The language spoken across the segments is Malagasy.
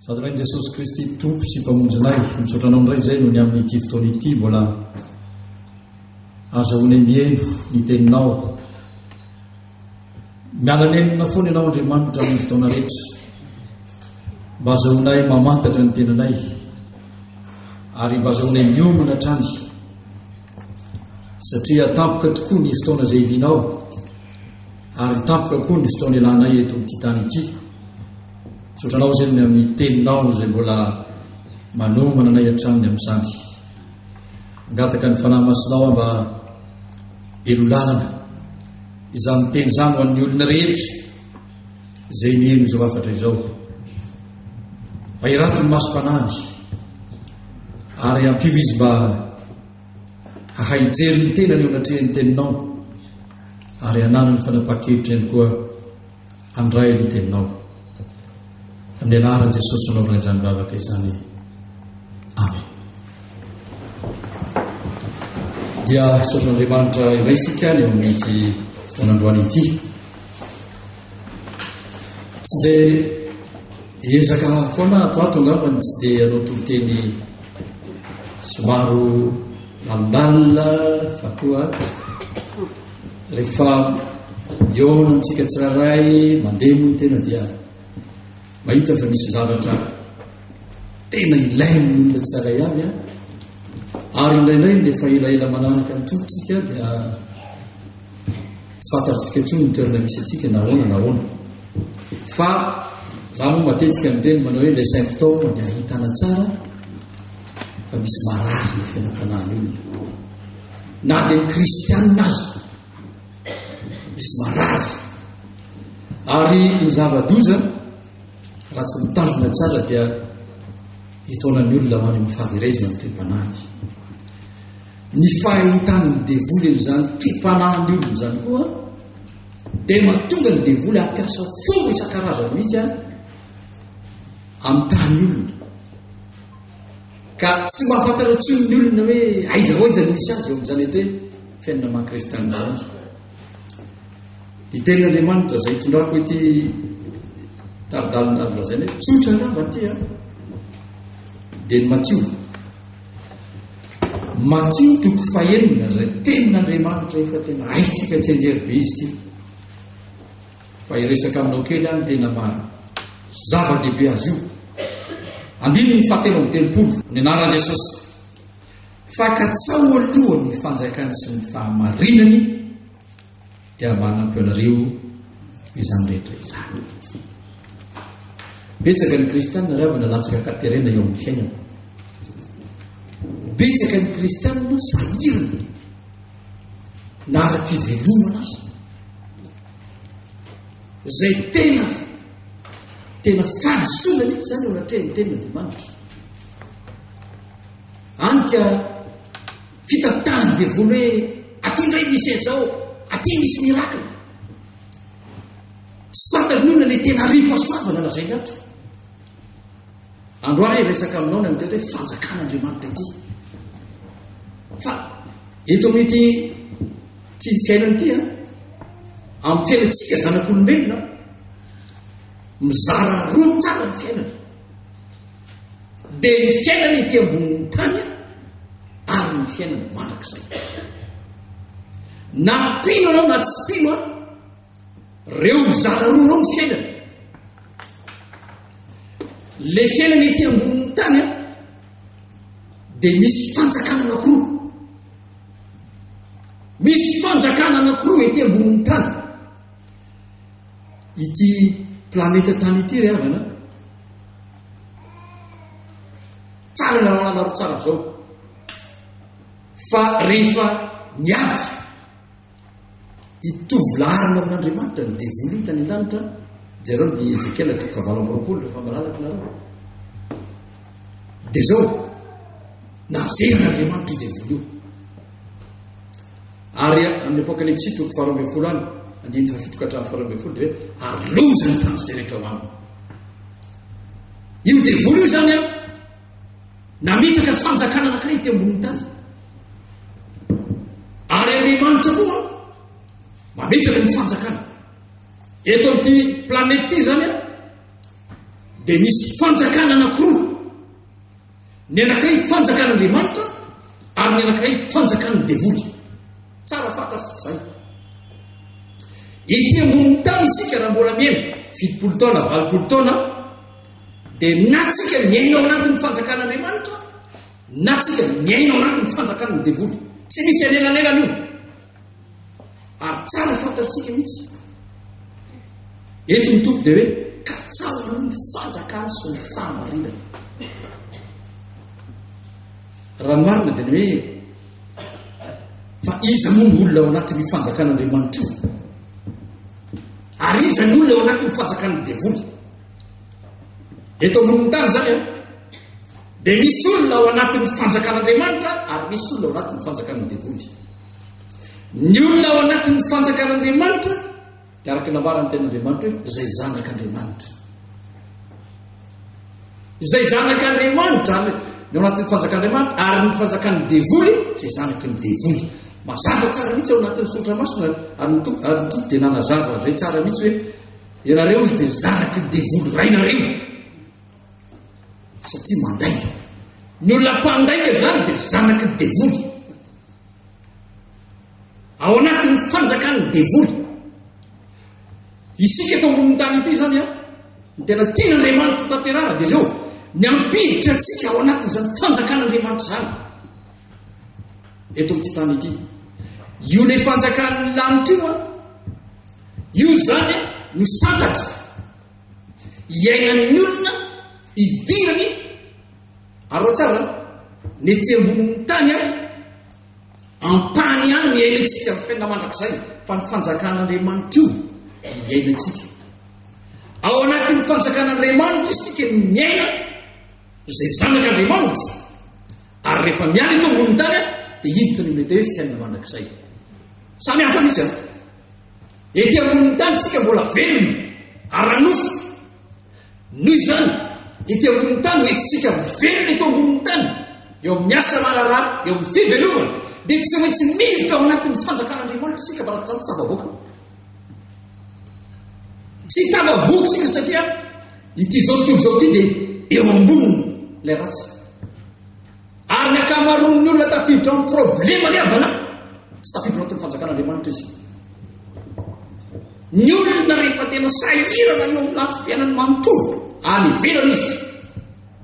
Sady ray Jesosy Kristy tompo sy mpamonjinay misotranao ndray zay no ny amin'ity fotoana ity mbola azahoanay mieno ny teninao. Miala-nenina foana ianao Andriamanitra amin'ny fotoana rehetra mba azahoanay mamantatra ny tenanay ary mba azahoanay miomana hatrany satria tampoka tokoa ny fotoana izay hivinao ary tampoka koa ny fotoana ilanay eto amin'ity tany ity. Sotranao zany amin'ny teninao izay mbola manomana anay hatraminy amin'izany. Angataka ny fanahy masinao mba elolalana izany teny izany ho an'ny olona rehetra izay mieno izao afatra izao. Mba hirato ny masom-panahiny ary ampio izy mba hahaijery ny tena ny anatrehany teninao ary hanana ny fanapaha-kevitra ihany koa handray ny teninao. Amin'ny anaran'i Jesosy anaovana izany bavaka izany. Amen. Dia sotran'Andriamanitra indray isika ny amin'ity fotoanandroany ity. Tsy dia ezaka foana atoato angambany, tsy dia anao toro-teny somaro landalina fa koa rehefa miona amintsika tsiraray mandeha moa ny tena dia mahita fa misy zavatra tena ilainy ny olona tsiraray avy ary indraindray rehefa elaela manaraka ny tompontsika dia tsy fantatritsika intsony ny toerana misy atsika na ahoana fa za moa matetika ny teny manao hoe les symptômes dia ahitana tsara fa misy marary ny fiainam-panahiny olona na dia ny kristianina azy misy marary ary ny zava-doza raha tsy mitandrina tsara dia hitonan'ny olona ho any amin'ny fahaverezana amin'ny toem-panahy. Ny fahitany ny devoly izany toem-panahin'ny olona izany koa dia mahatonga ny devoly hampiasa fomba isan-karazany mihitsy amin'ny tany olona ka tsy mahafantatra tsony ny olona hoe aiza hoaizany misy azy eo amin'izany eto hoe fiainana maha-kristianina azy. Ny tenin'Andriamanitra izay hitondrako ety taridalina lazany hoe tsotra angamba ty dia ny Matio toko fahenina zay tenin'Andriamanitra efa tena haitsika tsy anjery be izy ty fa iresaka aminao kely any tena zava-dehibe azy io. Andininy ny fahatelo amin'ny telopolo ny anaran'i Jesosy. Fakatsao alohan'ny fanjakany sy ny fahamarinany dia manampy anareo izany rehetra izany. Betsaka ny kristianina ravana latsaka katerena eo amin'ny fiainana. Betsaka ny kristianina sahirana na ara-pivelomana azy zay tena fadisoana mihitsy zany eo anatrehany tenin'Andriamanitra. Anika fitatahany devoly hoe aty indray misy ezao, aty misy mirakina. Fantatry ny olona le tena ripasoavana lazay ato. Androany resaka aminao ny amin'ny tety hoe fanjakan'Andriamanitra ity. Fa eto amin'ity fiainana ity amin'ny fiainantsika zanak'olombelona mizara roa tsara ny fiainana. Dia ny fiainana ety ambonin'ny tany ary ny fiainana manak'izay. Na mpino anao na tsy mpino reo mizara roa reo ny fiainana. Le fiainana ety ambonin'ny tany dia misy fanjakana anankiroa. Misy fanjakana anankiroa ety ambonin'ny tany. Ity planeta tany ity ry havana tsara ny lalàna roa tsara zao. Fa rehefa niady hitovilarana amin'Andriamanitra ny devoly tany an-danitra, jereo ny Ezekiela 9:20 rehefa malalaka nareo. Dia zao nazeran'Andriamanitra io devoly io. Ary amin'ny Apokalipsy 2:12 andiny 7:12 dia arloza ny tany izay rehetra ho aminy. Io devoly io zany nametraka fanjakana anankiray ty ambonin'ny tany. Ary Andriamanitra koa mametraka ny fanjakana eto amin'ity planety ity zany dia misy fanjakana anankiroa. Ny anankiray fanjakan'Andriamanitra ary ny anankiray fanjakan'ny devoly. Tsara fantatry izay. Ety ambony tany isika raha mbola miaina 70 taona 80 taona dia na tsika miaina ao anatin'ny fanjakan'Andriamanitra na tsika miaina ao anatin'ny fanjakan'ny devoly. Tsy misy anelanelana io. Ary tsara fantatritsika mihitsy. Eto ny tompo dia hoe ka tsara ny fanjakana sy ny fahamarinana. Raha marina dia ny hoe fa iza moa ny olona ao anatin'ny fanjakan'Andriamanitra io, ary iza ny olona ao anatin'ny fanjakan'ny devoly. Eto ambony tany zany a dia misy olona ao anatin'ny fanjakan'Andriamanitra ary misy olona ao anatin'ny fanjakan'ny devoly. Ny olona ao anatin'ny fanjakan'Andriamanitra dia araka nambarany ten'Andriamanitra hoe izay zanak'Andriamanitra. Izay zanak'Andriamanitra ny ao anatin'ny fanjakan'Andriamanitra ary ny fanjakan'ny devoly izay zanakin'ny devoly. Mazava tsara mihitsy ao anatin'ny sotra masina ary ny tompo dia nanazava zay tsara mihitsy hoe ianareo izy dia zanakin'ny devoly rainareo satria mandaika. Ny olona mpandaika zany dia zanakin'ny devoly ao anatin'ny fanjakan'ny devoly. Isika eto ambony tany ity zany a ny tena tian'Andriamanitra tanterana dia zao ny ampiditra antsika ao anatin'izany fanjakan'Andriamanitra zany. Eto amin'ity tany ity io ilay fanjakan'ny lanitra io a io zany no santatra iainan'ny olona idirany. Ary tsara ny ety ambonin'ny tany a ampany any miainantsika amin'ny fiainana mandrakizay fa ny fanjakan'Andriamanitra io miainantsika. Ao anatin'ny fanjakan'Andriamanitra isika no miaina izay zanak'Andriamanitra ary rehefa miaina eto ambonin'ny tany a dia hiditra ny mety hoe fiainana mandrakizay. Samy hafa misy a ety ambonin'ny tany tsika mbola velona ara-nofo noho izany ety ambonin'ny tany ho etitsika velona eto ambonin'ny tany eo amin'ny asa marara eo amin'ny fivelomana dia tsy maintsy miditra ao anatin'ny fanjakan'Andriamanitra isika mba tsy tafavoaka. Tsy tafavoaka isika satria ity zao tontolo zao ity dia eo amboniny ilay ratsy. Ary ny akamaroan'ny olona tafiditra amin'ny problema ny avana tsy tafiditra anatin'ny fanjakan'Andriamanitra izy. Ny olona rehefa tena sahirana eo amin'ny lafim-piainany manontolo any ivelana izy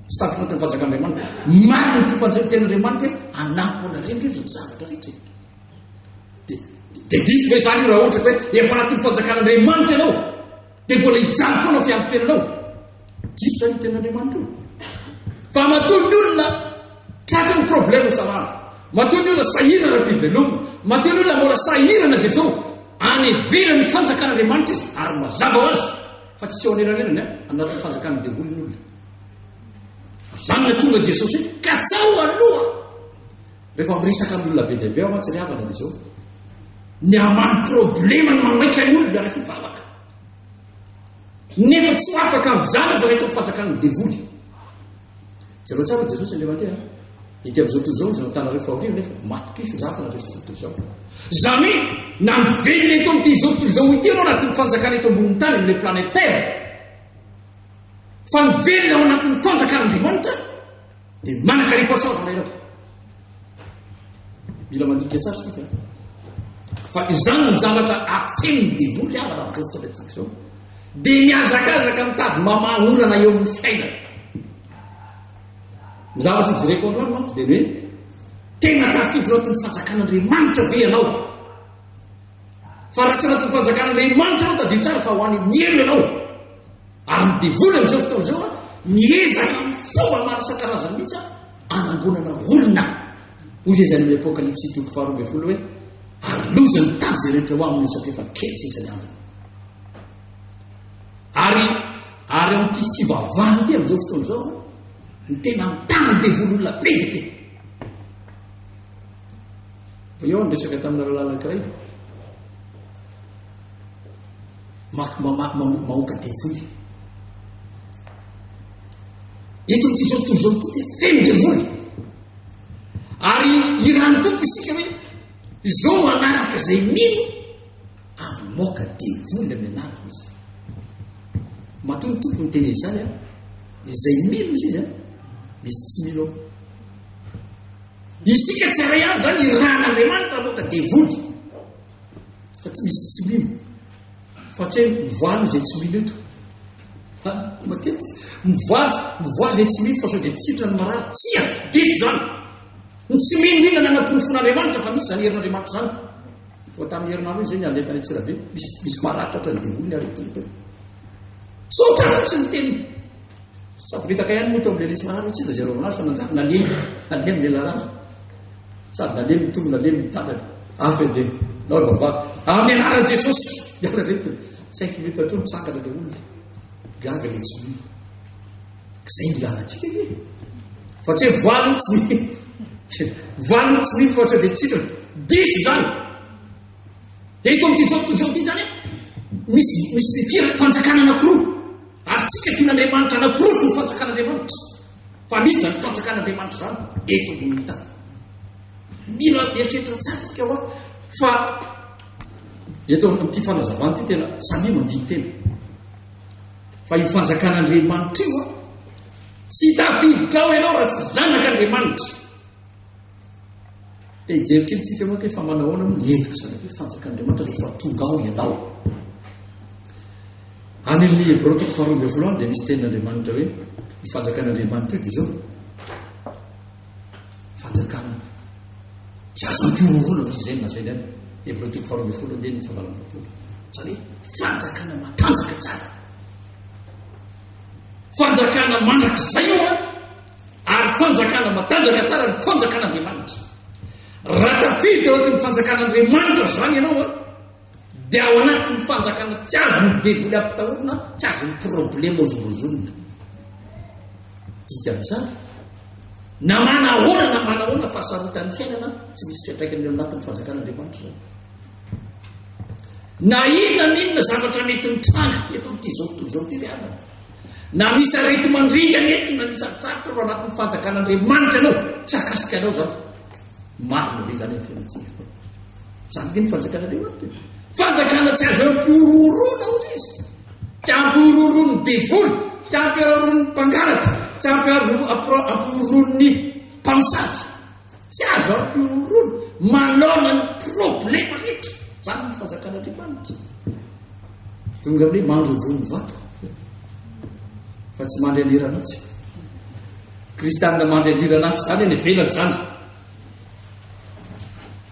tsy tafiditra anatin'ny fanjakan'Andriamanitra. Marina ny tompanten'Andriamanitra anampy anareo izy ny zavatra rehetra. Dia diso hoe zany raha ohatra hoe efa anatin'ny fanjakan'Andriamanitra ianao dia mbola hijaly foana fiantom-piainanao. Diso zany ny ten'Andriamanitra io. Fa matoa ny olona tratrany problema salama, matoa ny olona sahirana mpivelomana, matoa ny olona mbola sahirana dia zao any ivelany fanjakan'Andriamanitra izy ary mazava ho azy fa tsy ao anelanelany anatin'ny fanjakan'ny devoly ny olona. Zany na tonga Jesosy hoe katsao aloha rehefa miresaka amin'ny olona be dia be ao mantsy ny havana dia zao ny amany problema ny mamaika ny olona rehefa ivavaka nefa tsy afaka amin'izany aza rehefa fanjakan'ny devoly. Jereo tsara Jesosy Andriamanitra ity amin'izao tontolo zao zany tanareo fahoriana nefa maty-pify zafana rehefa tontolo zao. Zany na mivelona eto amin'ity zao tontolo zao ity anao anatin'ny fanjakana eto ambonin'ny tany amin'ilay planète Terre fa mivelona ao anatin'ny fanjakan'Andriamanitra dia manakariam-pahasalamana ianao. Mila mandika tsara sika fa izany ny zavatra afen'ny devoly avana amin'izao fotoana atsika zao dia miazakazaka mitady mamahorana eo amin'ny fiainana. Ny zavatra jereko androany manko dia hoe tena tafiditra anatin'ny fanjakan'Andriamanitra ve ianao. Fa raha tsy anatin'ny fanjakan'Andriamanitra ianao tadio tsara fa ho any amin'ny elo ianao. Ary ny devoly amin'izao fotoana izao a miezaka amin'ny fomba maro isan-karazany mihitsy anangonana olona. Hoy izay zany amin'ny Apokalipsy 2:12 hoe arlozany tany izay rehetra ho aminy satria efa kely sisa ny androny. Ary amin'ity fivavahana ity amin'izao fotoana izao ny tena mitany devoly olona be dia be. Fa eo ny resaka tamina rahalahy anankiray mahoaka devoly. Eto amin'ity zao tontolo zao ity dia feno devoly. Ary irany toko isika hoe izao manaraka izay mino amoaka devoly amin'ny anarana izy. Matoa ny tompo ny teny izany a izay milo izy izy misy tsy milo isika tsy ray avy zany iran'Andriamanitra aloka devoly satria misy tsy milo fatria mivoalo izay tsy milo eto matetika mivoalo izay tsy milo fa sao dia tsitra ny marary tsia diso zany ny tsy milo indrindra nanampirofon'Andriamanitra fa misy zany herin'Andriamanitra zany fa tamin'ny herinandro izy zay ny andentany tsirabe misy maratra ny devoly ny aretin'ito tsotra fotsiny teny saboritaka ihany moa to amin'le resy marary tsy da zay rovanazy fa nanjaka nalemy le larary sady nalemy mitongo nalemy mitanany afa dia lao baba amin'ny anaran'i Jesosy iala reto 5 minutes atao mitsangana le olona gaga le tsy milo zay milanantsika ke fa tsy hoe voalo tsy milo fa tsy dia tsitra diso zany eto amin'ity zao ty zany misy fanjakana anakiroa ary tsika tian'Andriamanitra anakiroa fo ny fanjakan'Andriamanitra fa misy zany fanjakan'Andriamanitra zany eto ambony tany mila mieritreritra tsara tsika hoa fa eto amin'ity fanazavana ty tena samy mandiny tena fa io fanjakan'Andriamanitra io tsy tafiditra ao ianao raha tsy zanak'Andriamanitra dia hijerikelytsika moa ke fa manahoana moa nientiko zany hoe fanjakan'Andriamanitra rehefa tonga ao ianao any amin'ny Hébreu toko 12 dia misy tenin'Andriamanitra hoe ny fanjakan'Andriamanitra io dia zao fanjakana tsy azo mpiororona misy izay nazany any Hébreu toko 12 dia ny fahavalambapolo zany hoe fanjakana matanjaka tsara fanjakana mandrak'izay io ary fanjakana matanjaka tsara ny fanjakan'Andriamanitra raha tafiditra ao anatin'ny fanjakan'Andriamanitra zany ianao dia ao anatin'ny fanjakana tsy azo ny devoly ampitahorina tsy azo ny problema ozolozolona dika amin'izany na manahoana fahasarotan'ny fiainana tsy misy fiatraikany ao anatin'ny fanjakan'Andriamanitra zany na inona zavatra mety mitranga eto amin'ity zao ty rianana na misy arety mandringana eto na misy aritsarotra ro anatin'ny fanjakan'Andriamanitra ianao tsy akasika anao zany marina be zany fiainatsika zany dia ny fanjakan'Andriamanitra fanjakana tsy azo ampiororona ozy izy tsy ampiororony devoly tsy ampiororony mpangalatra tsy ampiororony mpamosavy tsy azo ampiororony manona ny problema rehetra zany ny fanjakan'Andriamanitra tonga amin'hoe mandrovony vato fa tsy mandry aliranatsy kristianina mandry aliranatsy zany any velany zany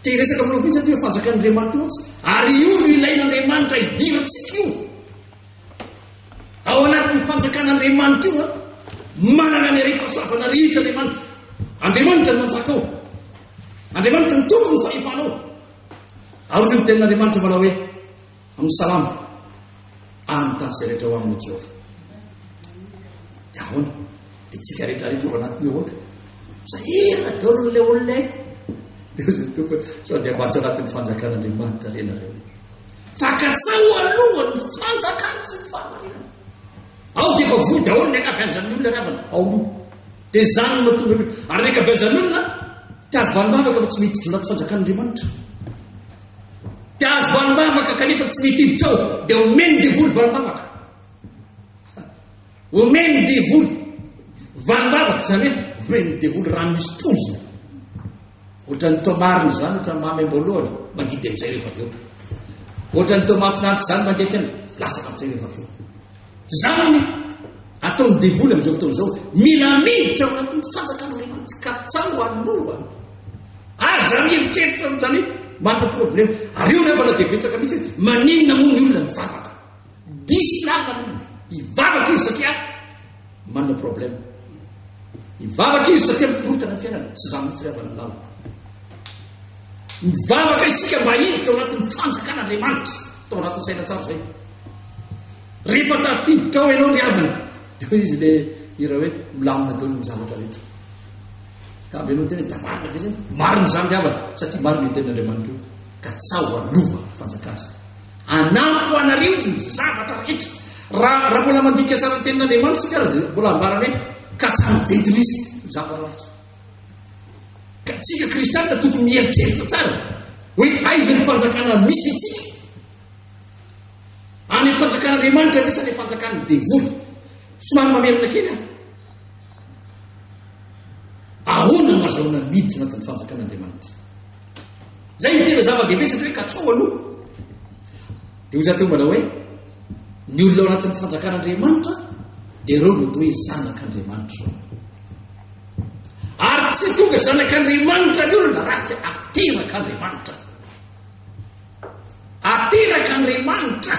te resaka aminao mihitsy ty hoe fanjakan'Andriamanitra ohatsy ary io no ilain'Andriamanitra hidirantsika io ao anatin'ny fanjakan'Andriamanitra io manana ny areti-pasoavana rehetra Andriamanitra ny manjaka ao Andriamanitra ny tompo ny fahefanao ary ozy ny tenin'Andriamanitra manao hoe amin'ny salama anytany zay rehetra ho amin'ny Jehova dia ahoana dia tsika rehetrarehetra ao anatiny eo ohatra zahera daolon'le olona sao dia ambatsy anatin'ny fanjakan'Andriamanitra renareo fakatsao alohany fanjakana sy ny fahamarinana ao dia efa voy daholo ny ankabeazan'ny olona ravana ao dia zany matonga ary ny ankabeazan'ny olona tia azo vanim-bavaka fa tsy mety hiditra anaty fanjakan'Andriamanitra tia azo vanim-bavaka kanefa tsy mety hiditra ao dia omeny devoly vanim-bavaka omeny devoly vanim-bavaka zany hoe omeny devoly rano misy tozina ohatran'ny tomariny zany ohatran'ny mamy amboalohany mandidy amin'izay rehefa avy eo ohatran'ny tomafinaritra zany mandeha fiaina lasaka amin'izay rehefa avy eo zany ataony devoly amin'izao fotoana zao mila miditra ao anatin'ny fanjakan'Andriamanitra ka tsao aloha aza mieritreritra zany manana problema ary io rehefa na dia betsaka mihitsy maninona moa ny olona mivavaka disy lavana hivavaka izy satria manana problema hivavaka izy satria mikorotana ny fiainana tsy zany mihitsy rehavana lala mivavaka isika mba hiditra ao anatin'ny fanjakan'Andriamanitra tao anatin'ny saina tsara zay rehefa tafiditra ao ianao ry avana dia izy le ira hoe milamina daolo ny zavatra rehetra ka ambe anao tena da marina ve zany marina zany ry avana satria marina io tenin'Andriamanitra io ka tsao alova fanjakana anampo anareo izy ny zavatra rehetra raha mbola mandika tsara ny tenin'Andriamanitra sika raha dia mbola ambarana hoe ka tsara jentilisy zavatra rehetra ka tsika kristianina tokony mieritreritra tsara hoe aiza ny fanjakana misy itsika any fanjakan'Andriamanitra misy any fanjakan'ny devoly somary mamelona kely ahoana no azahoana miditra anatin'ny fanjakan'Andriamanitra. Zay no tena zava-dehibe satria katrao aloha. Dia hoy teo manao hoe ny olona ao anatin'ny fanjakan'Andriamanitra dia ireo no atao hoe zanak'Andriamanitra. Ary tsy tonga zanak'Andriamanitra ny olona raha tsy aterak'Andriamanitra. Aterak'Andriamanitra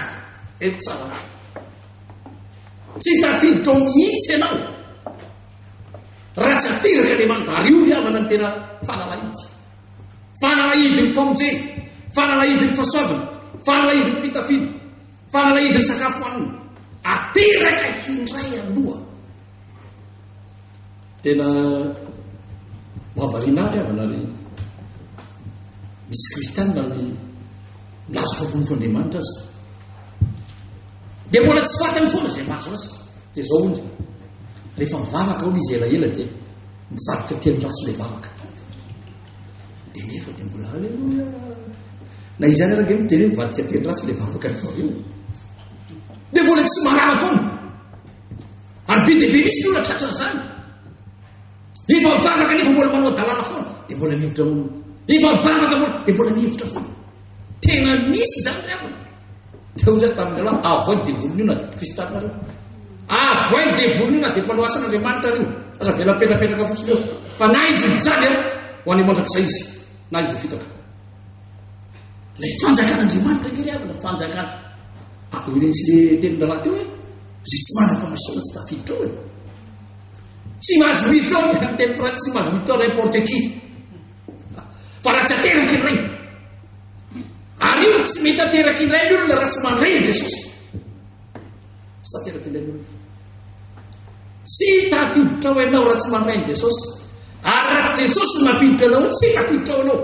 eto tsara. Tsy tafiditra ao mihitsy ianao raha tsy aterak'Andriamanitra. Ary io havana ny tena fanalahidy. Fanalahidin'ny famonjena, fanalahidin'ny fahasoavana, fanalahidin'ny fitafiana, fanalahidin'ny sakafo hanina. Ateraka indray aloha. Tena mahavariana ary avana ary misy kristianina ny milaza fampofon'Andriamanitra azy. Dia mbola tsy fatany foana izay mahazo azy. Dia zao hoy rehefa mivavaka ao izy elaela dia mivadika telo ratsy ilay vavaka. Dia nefa dia mbola aleluia. Na izany araka hoe miteny hoe mivadika telo ratsy ilay vavaka rehefa avy eo. Dia mbola tsy marara foana. Ary be dia be misy ny olona tratran'izany. Efa mivavaka nefa mbola manao dalàna foana dia mbola mihevitra mono. Efa mivavaka mono dia mbola mihevitra foana. Tena misy zany reavana. Dia hoy zany tamin'ny aloha avoid dia volony io na dia kristianina reo. Avoid dia volony io na dia mpanao asan'Andriamanitra reo. Aza vela petrapetraka fotsiny eo. Fa na izy mijaly ao ho any mandrakizay izy na izy fitaka. Ilay fanjakan'Andriamanitra ngery avana fanjakana. Olentsy le teny lalàna teo hoe zay tsy manam-pamasoana tsy tafiditra ao e. Tsy mahazo miditra ao amin'ny teny pra tsy mahazo miditra ao n'importe qui. Fa raha tsy ateraky iray. Ary io tsy mety ateraky indray ny olona raha tsy mandray Jesosy. Tsy tateraky indray ny olona. Tsy tafiditra ao ianao raha tsy mandray Jesosy. Ary raha Jesosy mampiditra anao tsy tafiditra ao ianao.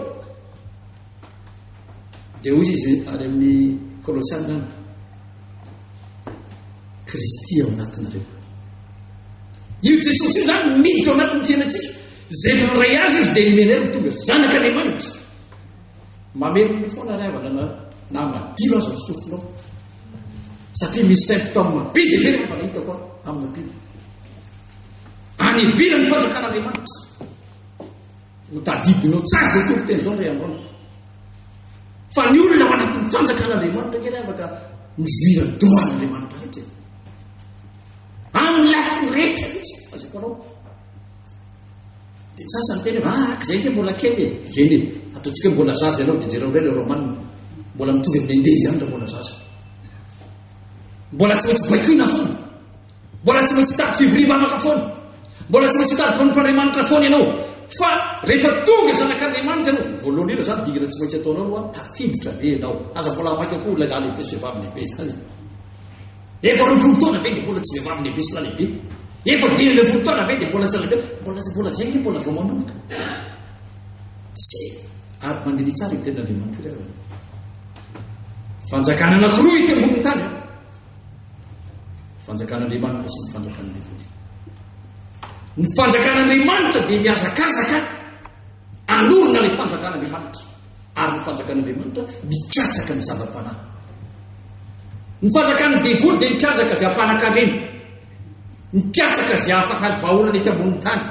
Dia hoy izy any amin'ny Kolosiana any. Kristy ao anatinareo. Io Jesosy io zany miditra ao anatin'ny fiainantsika. Zay miray azy izy dia imenero tonga zanak'Andriamanitra. Mameriny foana ravana na madilo azy ny sofinao. Satria misy symptôme be dia be rehefa nahitako amin'ny apilo. Any ivelany fanjakan'Andriamanitra. Ho tadidinao tsara zay toro teny izao ndray androany. Fa ny olona ao anatin'ny fanjakan'Andriamanitra ngery afaka mizoira droan'Andriamanitra rehetra. Amin'ny lafiny rehetra mihitsy azoko anao. Dia sasany teny hoe zay ke mbola kely e. Zeny e. Ataontsika mbola zaza ianao dia jereo indray le romanina. Mbola mitovy amin'ny andevy ihany raha mbola zaza. Mbola tsy maintsy baikoina foana. Mbola tsy maintsy tady fivoriam-bavaka foana. Mbola tsy maintsy tady mpanompan'Andriamanitra foana ianao. Fa rehefa tonga zanak'Andriamanitra ianao, voalohany indrindra zany dingana tsy maintsy ataonao aloha tafiditra ve ianao. Aza mbola maika koa lehilahy lehibe sy vehivavy lehibe zany. Efa roapolo taona ve dia mbola tsy vehivavy lehibe sy lahy lehibe. Efa 20 taona ve dia mbola tsy lehibe. Mbola zay ke mbola vao manomboka. Tsy ary mandiny tsara io ten'Andriamanitra io. Fanjakana anankiroa ity ambony tany. Fanjakan'Andriamanitra sy ny fanjakan'ny devily. Ny fanjakan'Andriamanitra dia miazakazaka anorina ilay fanjakan'Andriamanitra. Ary ny fanjakan'Andriamanitra mikatsaka ny zava-panahy. Ny fanjakan'ny devily dia mikatsaka izay ampanankarena. Mikatsaka izay afaka vahaolana ety ambony tany.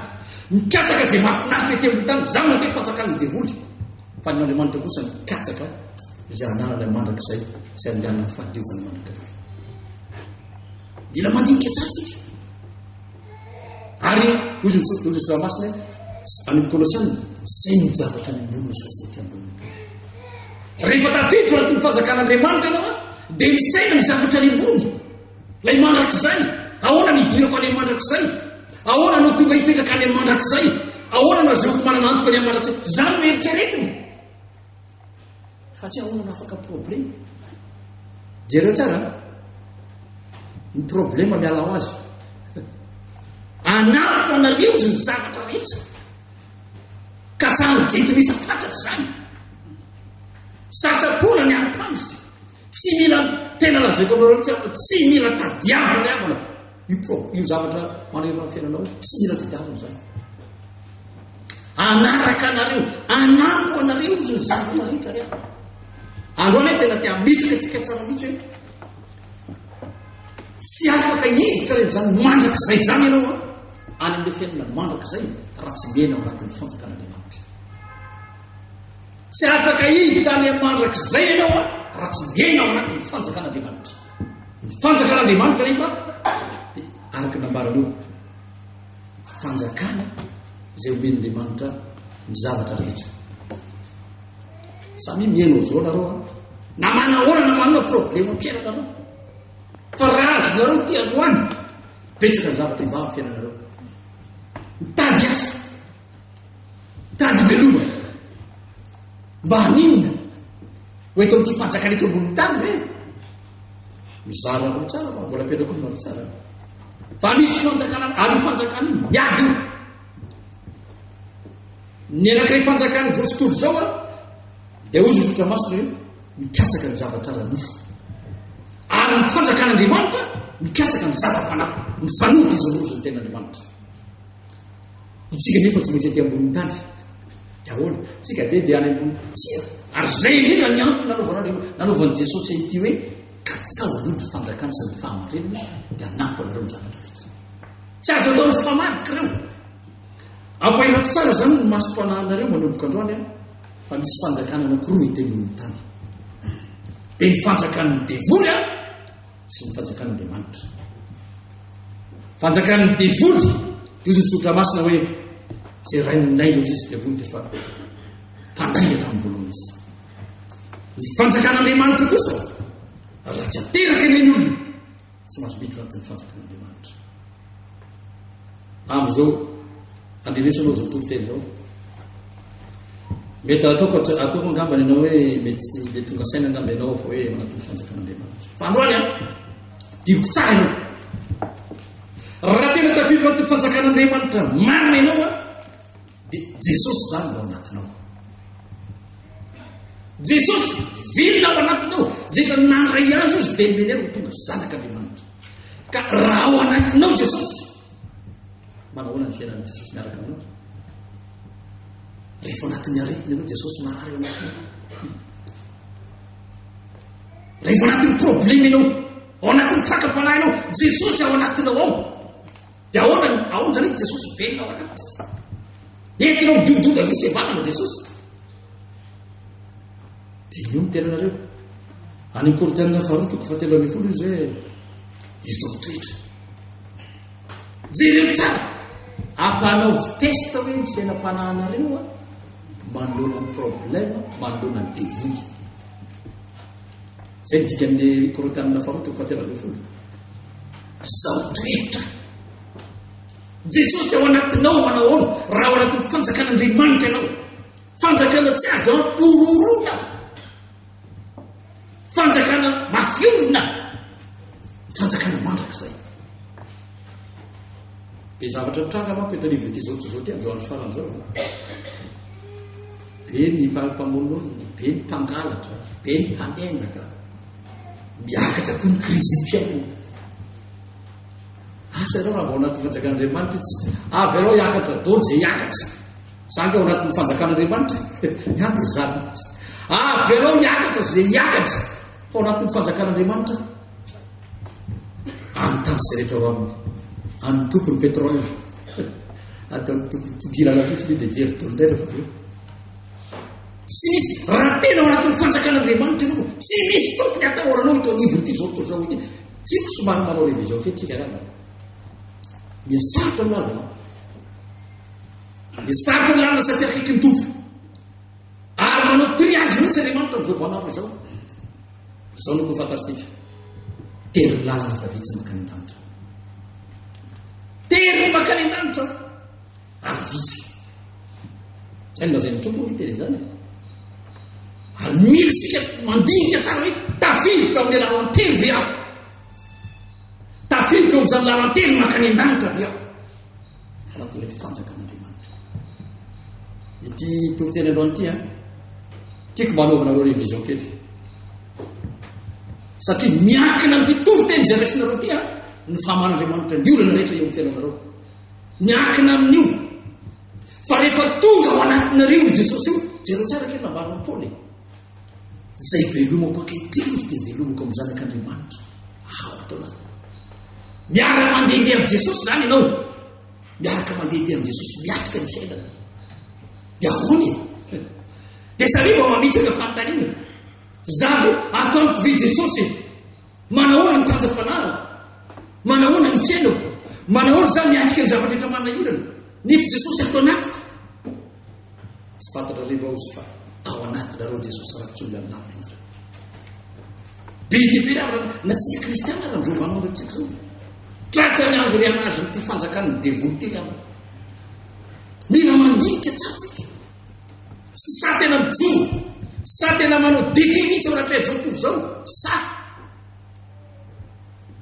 Mikatsaka izay mahafinaritra ety ambony tany. Zany no atao fanjakan'ny devily. Fa ny Andriamanitra kosa mikatsaka izay anarana mandrakizay izay andehanana ny fahadiovana mandrakizay. Mila mandinika tsara sika. Ary ozy ramasina any Kolosiana zay ny zavatra ny ambony soasy ety ambony tany. Rehefa tafiditra anatin'ny fanjakan'Andriamanitra ianao dia misaina ny zavatra ny ambony. Ilay mandrakizay. Ahoana nidirako any mandrakizay. Ahoana no tonga hipetraka any mandrakizay. Ahoana no azoko manana antoka any mandrakizay. Zany no eritreretiny. Fa tsy ahoana no afaka problema. Jereo tsara. Ny problema miala ho azy. Anapo anareo zy ny zavatra rehetra. Ka samy jetinisa fantatra zany. Sasapona ny ampandry. Tsy mila tena lazaiko anareo tsy mila tadiavana avana. Io zavatra manerana fiainanao tsy mila tadiavana zany. Anaraka anareo, anapo anareo zy ny zavatra rehetra rehetra. Androany tena tia mitsika tsika tsara mitsy hoe tsy afaka hiditra rehetra zany mandrakizay zany ianao any amin'ny fiainana mandrakizay raha tsy miaina ao anatin'ny fanjakan'Andriamanitra. Tsy afaka hitany mandrak'izay ianao raha tsy miaina ao anatin'ny fanjakan'Andriamanitra. Ny fanjakan'Andriamanitra nefa dia araka nambaran'io fanjakana izay omen'Andriamanitra ny zavatra rehetra. Samy miaino zao nareo na manahoana na manana problema am-piainana nareo, fa raha azonareo ty aloany betsaka ny zavatra iva amin'ny fiainanareo. Mitady asa, mitady velomana, mba haninona ho eto amin'ity fanjakana eto ambony tany hoe mizara ro tsara fa mbola apetrako naro tsara. Fa misy fanjakana ary fanjakana miady io. Ny anankiray fanjakana zao tontolo zao dia ozy sotra masina hoe mikasaka ny zavatsara nofo. Ary ny fanjakan'Andriamanitra mikasaka ny zava-panahy, ny fanody izy nolozy ny ten'Andriamanitra. Itsika nefa tsy maintsy aty ambonin'ny tany. Ahoana? Tsika dia any ambony tsia. Ary zay indrindra ny antony nanaovan'i Jesosy ity hoe katsao aloha ny fanjakana sy ny fahamarinana dia anampy anareo ny zavatra rehetra. Tsy azo atao ny famadika ireo. Ampahilato tsara zany ny masom-panahinareo manomboka androany fa misy fanjakana anankiroa hita ambony tany. Dia ny fanjakan'ny devoly sy ny fanjakan'Andriamanitra. Fanjakan'ny devoly dia izy tsotra masina hoe zay rain'nay io izy devoly dia fa mpanday hatramin'ny voalohany izy. Ny fanjakan'Andriamanitra kosa raha tsy ateraka ny olona tsy mahazo miditra anatin'ny fanjakan'Andriamanitra. Amin'izao andrenesanao zao toriteny zao mety ataoko angamba ianao hoe mety le tonga saina angamba ianao fa hoe manatony fanjakan'Andriamanitra. Fa androany diroko tsara ianao. Raha tena tafiditra anatin'ny fanjakan'Andriamanitra marina ianao dia Jesosy zany ao anatinao. Jesosy vilona ao anatinao. Zay ka nandray azy izy dia menero tonga zanak'Andriamanitra. Ka raha ao anatinao Jesosy, manahoana ny fiainan'i Jesosy miaraka aminao? Rehefa anatin'ny aretina ianao Jesosy marary ao anatinao. Rehefa anatin'ny problema ianao, ao anatin'ny fakapanahy ianao, Jesosy ao anatinao ao. Dia ahoana zany Jesosy velona ao anaty. Entinao midododa visevana Jesosy. Dia io ny tenanareo. Any Korintena 4:7 izy hoe izao toetra. Jereo tsara. Ampanao testa hoe ny fiainam-panahinareo manoloana ny problema, manoloana ny devoly. Zay ny dikan'ny Korintena 4:7. Izao toetra. Jesosy ao anatinao manao ao raha ao anatin'ny fanjakan'Andriamanitra ianao. Fanjakana tsy azo ororona. Fanjakana mafiorina. Fanjakana mandrakizay. Be zavatra mitranga manko eto anivy ity zao ty amin'izao andro faran'izao. Be ny mpamono, be ny mpangalatra, be ny mpanendaka. Miakatra koa ny krizy mpiainana. Asa ianao raha vao anatin'ny fanjakan'Andriamanitra tsy avy ianao hiakatra dolo zay hiakatra. Sanga ao anatin'ny fanjakan'Andriamanitra miady zany. Avy ianao hiakatra zay hiakatra fa ao anatin'ny fanjakan'Andriamanitra anontany zay rehetra ho aminy. Any tompony petrole atao tokirana fotsiny dia very tolonday rehefa avy eo. Tsy misy raha tena ao anatin'ny fanjakan'Andriamanitra ianao, tsy misy tompony atahoranao ito anivony ity zao toa zao ity. Tsy somary manao revision kely tsika raha. Miasarotra ny lalana. Miasarotra ny lalana satria akaiky ny tompo. Ary manao triage misy Andriamanitra amin'izao banava zao. Zao no fantatsika. Tery ny lalana fa vitsy makany an-danitra. Tery makany an-danitra. Ary vitsy. Zay no lazain'ny tompo ny teny zany. Ary mily sika mandinika tsara hoe tafiditra amin'ny lalantely ve aho. Tafiditra amin'izany lalantely makany an-danitra ve aho. Anatin'ilay fanjakan'Andriamanitra. Ity toriteny androany ity tiako mba hanaovanareo revision kely. Satria miankina amin'ity toriteny zay raisinareo ity ny fahamaran'Andriamanitra ny olana rehetra eo amin'ny fiainanareo. Miankina amin'io. Fa rehefa tonga ao anatinareo Jesosy io, jereo tsara kely nambarana Paoly. Zay velomako ankehitriny dia velomako amin'ny zanak'Andriamanitra. Ao ataonao. Miara mandehandeha amin'ny Jesosy zany ianao. miaraka mandeha amin'i Jesosy miatrika ny fiainana. Dia hony. Dia zareo vao mamitsaka fanontaniana. Zaho ataoko vy Jesosy. Manahoana ny tanjam-panahiko? Manahoana ny fiainako? Manahoana zaho miatrika ny zavatra rehetra manahirana? Nify Jesosy atao anatiko. Tsy fantatra rehefa ozy fa ao anatinareo Jesosy ratsy olona amin'ny lamina. Biby na tsy kristiana raha amin'izao vaninao antsika izao. Tratrany angoriana azy ny ty fanjakany devoly ty amina. Mila mandinika tsatsika. Sy sa tena mijoro. Sy sa tena manao definitsy ao anaty izao tontolo izao. Tsy sa.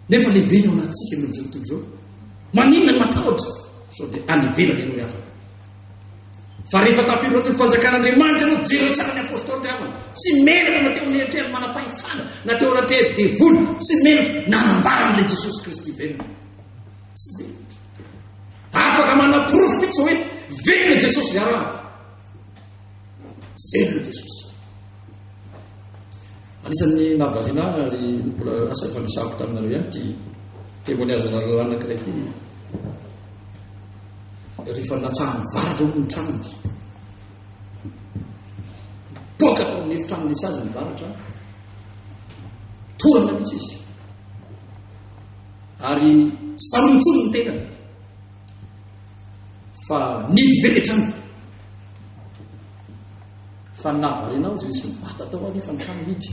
Nefa lehibe ny ao anatsika amin'izao tontolo izao. Maninona ny matahotra? Sao dia any ivelany ianao rehefa. Fa rehefa tapirona ny fanjakan'Andriamanitra no jery tsara ny apôstôly amana. Tsy menatra na teo anatrehany manam-pahefana, na teo anatrehany devoly, tsy menatra nanambaran'ilay Jesosy Kristy velona. Tsy menatra. Afaka manaporofo mihitsy hoe velona Jesosy iarahako. Velona Jesosy. Anisan'ny nahavariana ary mbola asa fandrisako taminareo ihany ty témoignage-na anankiray ty. Rehefa natsahany varatra ny tranony. Boaka tao amin'ny efitranony misy azy ny varatra. Torana mihitsy izy. Ary tsy tsarontsony ny tenany. Fa nidy be ny trano. Fa navarianao izy misy mibata tao anefa ny trano nidy.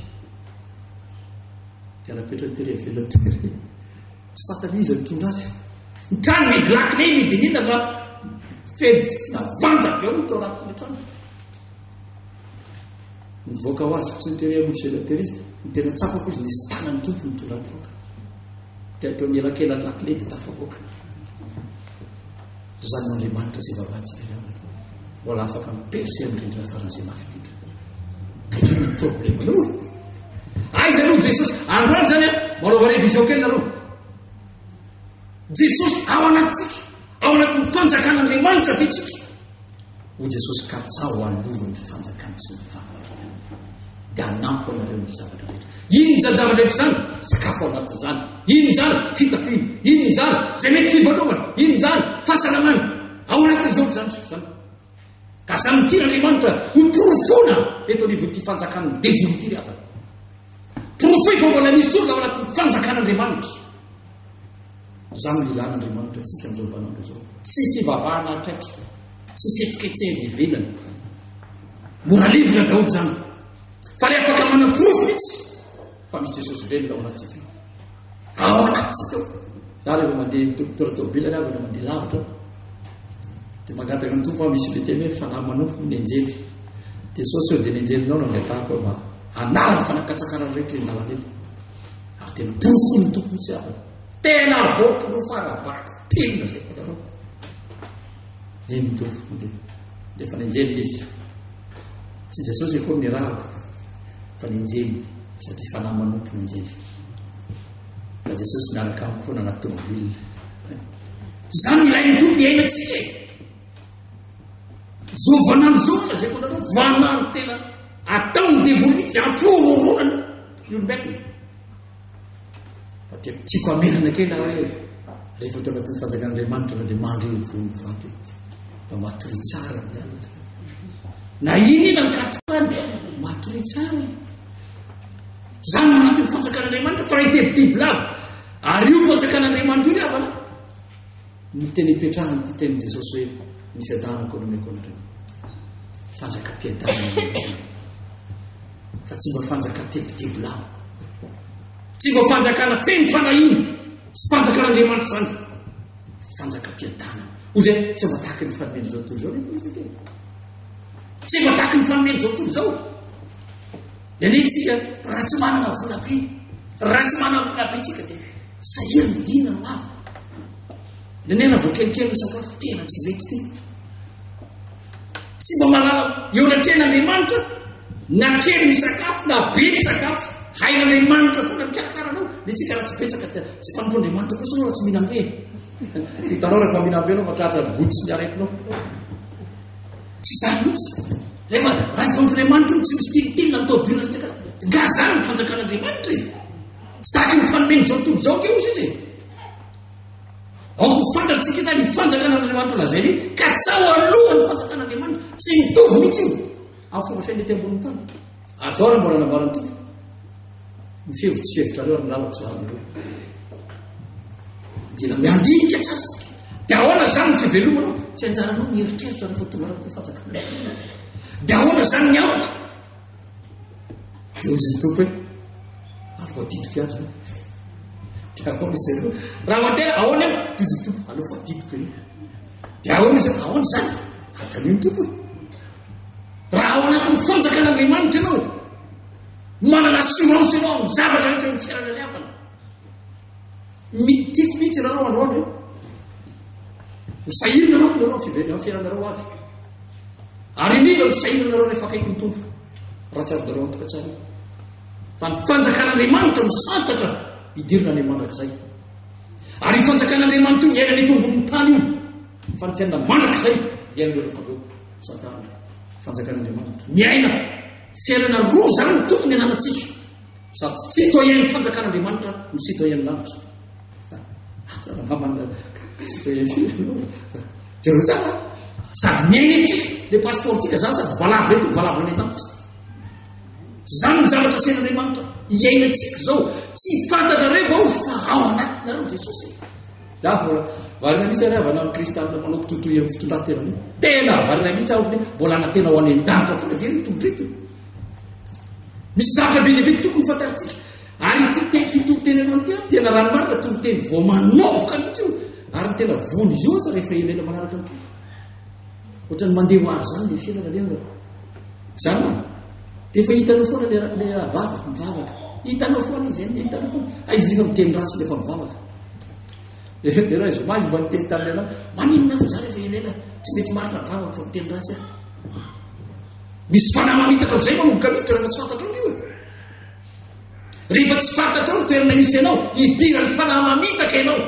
Dia napetra ny tere avelany tere. Tsy fantamiza ny tondra azy. Ny trano midy lakile midy nina fa fedina vanjaka eo tao anatin'ny trano. Nivoaka ho azy fotsiny tere amin'ny selatery izy. Ny tena tsapako izy nisy tanany tompo ny tondrany voaka. Dia atao mielakelan'ny lakile dia tafavoaka. Zany n'Andriamanitra izay vavatsy dia aminy. Mbola afaka miperse amin'ny rindrina faran'izay mafindrindra. Ka ino ny problème anao? Aiza aloha Jesosy androany zany a manao révision kely nareo. Jesosy ao anatsika. Ao anatin'ny fanjakan'Andriamanitra vitsika. Ho Jesosy katsao alohany fanjakana sy ny fahalalana. Dia anampy anareo ny zavatra rehetra. Ino zany zavatra rehetra zany? Sakafo ao anatin'izany. Ino zany? Fitafiana. Ino zany? Zay mety fivelomana. Ino zany? Fahasalamana. Ao anatin'izao zany. Ka samy tian'Andriamanitra ho porofona eto anivon'ity fanjakana devoly ity rehetra. Porofo fa mbola misy olona ao anatin'ny fanjakan'Andriamanitra. Zany ny ilan'Andriamanitra antsika amin'izao banandro izao. Tsy fivavahana atraiky. Tsy fietsiketsehana ivelany. Mora livre daholo zany. Fa le afaka manaporofo mihitsy fa misy Jesosy velona ao anatsika. Ao anatsika. Za rehefa mandeha dokotera tômôbila avy na mandeha lavitra. Dia mangataka ny tompo misy le teny hoe fanahy manompo ny anjely. Dia saotsy eo dia ny anjelinao no angatahako mba anarany fanakatsakana rehetra ny dalana ely. Ary tena porofo ny tompo mihitsy avy. Tena voaporofo arabaka tenina zay kolareo. Eny tompo dia fa ny anjely izy. Tsy Jesosy akory ny rahako. Fa ny anjely satria fanahy manompo ny anjely. Fa Jesosy miaraka amiko foana anaty tômôbila. Zany ilain'ny tompo iainantsika. Zao vanandro zao na zay kolareo vanandro tena ataony devoly mihitsy ampiorororana ny olombelona. Fa tiako amenana kely hoe rehefa tao anatin'ny fanjakan'Andriamanitra na dia mandry ny voly vato mba matory tsara ny alina. Na inona mikatrokany matory tsara. Zany anatin'ny fanjakan'Andriamanitra fa raha itebitibilava. Ary io fanjakan'Andriamanitra io avana. Ny teny ipetrahany ty teny Jesosy hoe ny fiadanako nomeko anareo. Fanjaka-piadana. Fa tsy mba fanjaka tebitibilava. Tsy mba fanjakana feno fanahiny. Tsy fanjakan'Andriamanitra zany. Fanjaka-piadana. Ho zay tsy mba tahaky ny fanomeny zao toy zao rehefa izy kely. Tsy mba tahaky ny fanomeny zao toy zao. Dia netsika raha tsy manana volabe. Raha tsy manana volabe tsika dia sahirana ina no avy. Dia nena vao kelikely ny sakafo tena tsy mety ty. Tsy mba malala eo anatreha'Andriamanitra na kely ny sakafo na be ny sakafo. Hain'Andriamanitra foana mikarakarana dia tsika raha tsy betsaka tsy mpanompo'Andriamanitra kosa anao raha tsy mihinam-be. Hitanao rehefa mihinam-be anao mahatratra ny goty sy ny aretinao. Tsy zany mihitsy. Rehefa raha mpanompo'Andriamanitra tsy misy tilitilina amin'ny tômôbila ndraika. Nga zany ny fanjakan'Andriamanitra. Tsy tahaky ny fanomeny zao tontolo zao keo izy. Ao ny fantatsika zany fanjakan'Andriamanitra lazay ka tsao alohan'ny fanjakan'Andriamanitra tsy mitovy mihitsy io amin'ny fomba fiainana ambony tany. Ary zao raha mbola nambarany tompoko mifevo tsy fevotrareo ary lalako zareo mila miandinika tsara dia ahoana zany ny fivelomanao tsy anjaranao mieritreritra rehefa tonga anaty fanjakan'Andriamanitra dia ahoana zany ny aoka dia ozy ny tompo hoe aloko adidiko azy dia ahoana izy ireo raha mandeha ahoana dia ozy ny tompo aloko adidiko eny dia ahoana izy ahoana zany atanio ny tompo raha ao anatin'ny fanjakan'Andriamanitra ianao manana assurance ianao amin'ny zavatra rehetra ny fiainana riavana tiako mihitsy ianareo androany eo misahirina anao nareo amin'ny fiainanareo avy ary indrindra misahirina nareo rehefa akaiky ny tompo raha tsy azonareo antoka tsara fa ny fanjakan'Andriamanitra misantatra hidirina any mandrakizay ary ny fanjakan'Andriamanitra io iainana eto ambonin'ny tany io fa ny fiainana mandrakizay iainana rehefa aveo santarana fanjakan'Andriamanitra miaina fiainana roa zany ny tokony ananatsika sady citoyen fanjakan'Andriamanitra no citoyen lanitra citoyen jereo tsara sady miaina etika le passeportsika zany sady valavo reto valavo any an-tamitra zany ny zavatra sen'Andriamanitra iainantsika zao tsy fantatra rehefa ao fa ao anatinareo Jesosy za varina mihitsy ary avana amin'ny kristianina manao mpitotoy amin'ny fitondran-tena tena varina mihitsy aho mbola anatena ho any an-danitra foana very tondreto misy zavatra be dehibe tokony fantaritsika ary titoteny amanty tena raha marina toloteny vao manomboka mihitsy io ary tena vony izy io aza rehefa elela manaraka ny tompo ohatrany mandeha ho azy zany le fiainana le zany dia efa hitanao foana le vavaka mivavaka hitanao foana izy eny hitanao foana izy ina miteny ratsy lefa mivavaka raha izy mazy mba niteny taminy anao maninona fa za rehefa elela tsy mety marina mivavaka fa miteny ratsy a misy fanahy mamitaka am'izay manomboka mihitsy rehefa tsy fantatrao io rehefa tsy fantatrao ny toerana misy ianao idira ny fanahy mamitaka ianao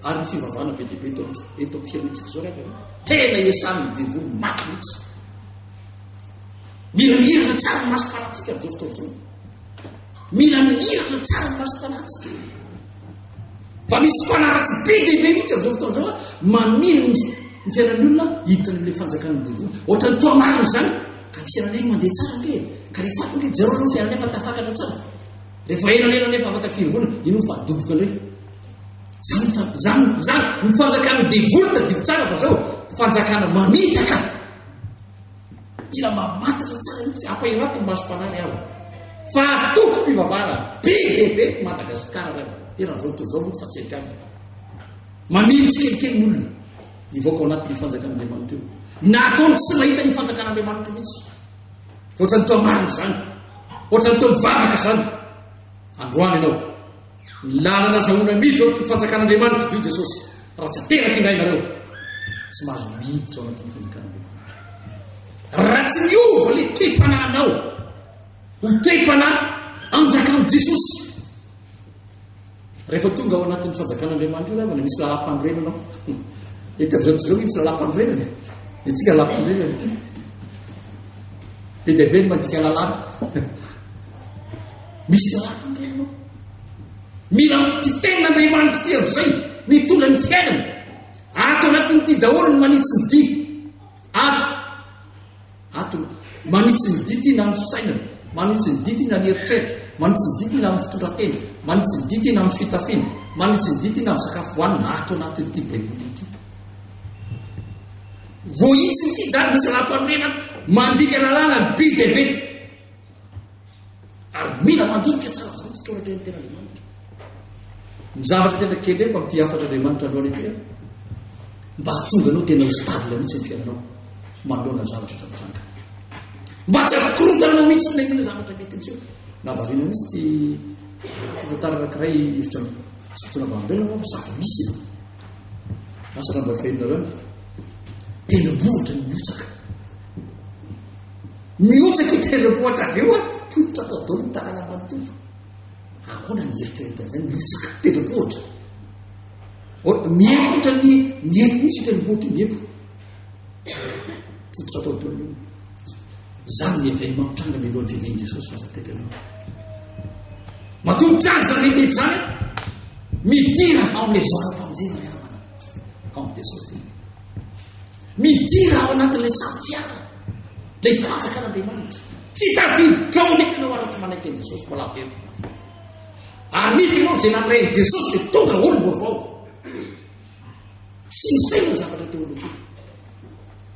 ary ny fivavahana be dehibe eto amin'ny fiainantsika zao rehefa tena iasan'ny devoly maty mihitsy mila mihirana tsara ny masom-panatsika amin'izao fotoana zao mila mihirana tsara ny masom-panatsika fa misy fanaratsy be dehibe mihitsy amin'izao fotoana zao mamily ny fiainan'ny olona hiditra n'le fanjakan'ny devoly ohatra ny toamariny zany ka ny fiainanay mandeha tsara be ka rehefa ato le jereo no fiainanay fa tafakatra tsara rehefa elalena nefa afaka firy-volana ino fa adoboka indray zany ny fanjakan'ny devoly tadiko tsara fa zao fanjakana mamitaka mila mamantatra tsara mihitsy ampahirato ny masom-panahy avo fa atoko mpivavahana be dehibe Madagasikara eran'izao to'izao moa fa tsy haikavy mamily tsy kelikely olona ivoaka ao anatin'ny fanjakan'Andriamanitra io na ataony tsy mahita ny fanjakan'Andriamanitra mihitsy ohatrany toa marina zany ohatrany toa mivavaka zany androany ianao ny lalana zahoana miditra ao ny fanjakan'Andriamanitra io Jesosy raha tsy ateraka indrainareo tsy mahazo miditra ao anatin'ny fanjakan'Andriamanitra raha tsy miova le toe-panahinao ho toe-panahy anjakan'i Jesosy rehefa tonga ao anatin'ny fanjakan'Andriamanitra io revana misy lalam-pandrenanao eto am'izao misy lalam-pandrenana itsika lalam-pandrenana ty be dehibe ny mandika lalàna misy lalam-pandrenanao mila ty ten'Andriamanitra ty amin'izay mitondra ny fiainana ato anatin'ity daholo ny manitsy ny di ato manitsy ny dity na amin'ny fisainana manitsy ny dity na ny eritreritra manitsy ny dity na amin'ny fitondran-tena manitsy ny dity na amin'ny fitafiana manitsy ny dity na amin'ny sakafo hoanina ato anatin'ity baiboly ity vohitsy ity zany misy lalam-pandrenana mandika lalàna ny be dehibe ary mila mandinika tsara zany tsy toeratra ny ten'Andriamanitra ny zavatra tena kely mba mity afatra Andriamanitra aloany ety mba hatonga anao tena ho stable mihitsy ny fiainanao manoloana ny zavatra tramitranga mba tsy afikorotananao mihitsy sy nainona zavatra mety am'seo navarina mihitsy ty tantara anankiray fotoana vambelona fa sava misy asa raha mba fenonareo tena bohatra ny miotsaka i tena bohatra avy eo a tototra atao dolo ny tanàna manotompo ahoana ny eritreretana zany miotsaka tena bohatra miempo ohatra ny miempo mihitsy tena bohatra miempo tototra atao dolo zany ny avay mampitranga milohan'ny viveny Jesosy fa zatetanao matotrany zany rehetra zany midira amin'le zona-pamonjena ny havana midira ao anatin'ilay samy fiara lay patsaka an'Andriamanitra tsy tavidrao nefa ianao aratra manaiky an'i Jesosy mbola aveo ary nefa ianao zay nandrain'i Jesosy dia tonga olombo avao tsy misaina zavatra teolojia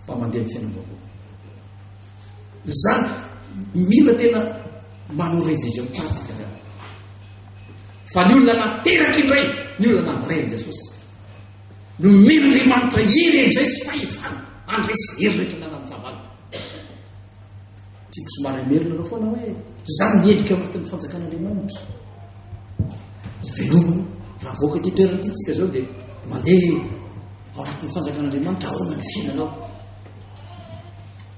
fa mandeha ny fiainam-baovao zany mila tena manao révision tsara tsika zany fa ny olona nateraky indray ny olona namirain Jesosy no men'Andriamanitra hery amin'izay tsy fahefana andresy hery rehetra nanany fahavalo tiako somary merina anao foana hoe zany miendrika anatin'ny fanjakan'Andriamanitra velomana raha voaka ty toerana ty tsika zao dia mandeha ao anatin'ny fanjakan'Andriamanitra ahoana ny fiainanao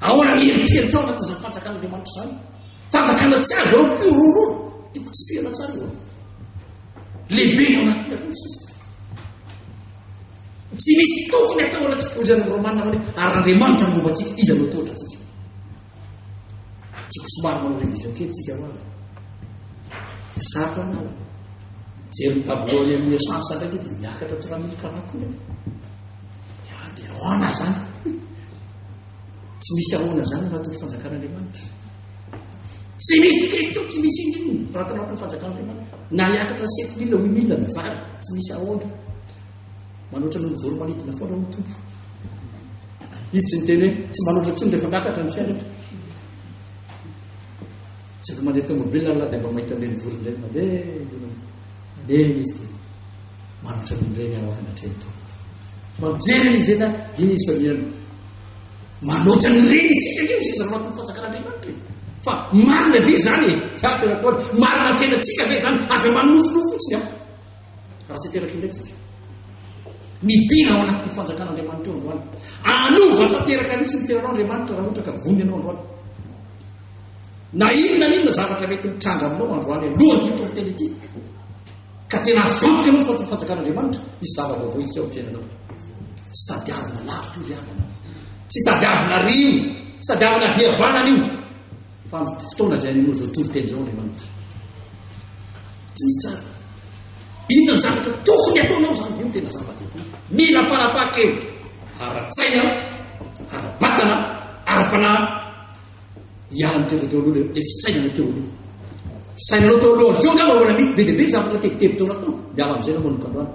ahoana ny heritreritra ao anatin'izany fanjakan'Andriamanitra zany fanjakana tsy azo ao piororo tiako tsy piana tsara eo lehibe ao anatin'ny rosy tsy misy tokony atao anatsika ozy any romanina hoe ary Andriamanitra ny mombatsika izy anao toatra tsika tiako somary manao révision kely tsika hoa sarotra anao jery ny tableau ny amin'ny essence ndraiky dia miakatra 3000 karatiny dia ahoana zany tsy misy ahoana zany anatin'ny fanjakan'Andriamanitra tsy misy Kristo tsy misy inino raha tao anatin'ny fanjakan'Andriamanitra na hiakatra 7000 8000 ny vary tsy misy ahoana manoatra noho ny voro manitina foana ny tompo izy tsy niteny hoe tsy manoatra tsony rehefa miakatra ny fianatra zaka mandeha tomobile lah dia mba mahita an'ireny voro indray mandeha izy dia manoatra nonireny aho anatreny tompo mampijery izy na iny izy fa mihinana manoatra nireny isika io izy anatin'ny fanjakan'Andriamanitra fa marina ve zany fatena koa marina fiainatsika ve zany aza manofonofo fotsiny aho raha tsy teraky indray tsika midina ao anatin'ny fanjakan'Andriamanitra eo androany anova tanteraka mihitsy ny fiainanao Andriamanitra raha ohatra ka vony ianao androany na inona zavatra mety mitranga aminao androany alohan'ny toriteny ity ka tena azantoka ianao fa fanjakan'Andriamanitra misy zava-baovao izy ao fiainanao tsy tadiavina lavitra io riavana tsy tadiavina rio tsy tadiavina viavanana io fa fotoana zay anao zao toriteny zao Andriamanitra tsy mitsara inona ny zavatra tokony ataonao zany io tena zava-dehibe mila fanapaha-kevitra ara-tsaina ara-batana ara-panahy hiala mitoetra teo aloha le fisainana teo aloha fisainanao teo aloha zao ngamba ola mity be dia be zavatra tetiteby teo anatao miala amin'izay na manomboka androany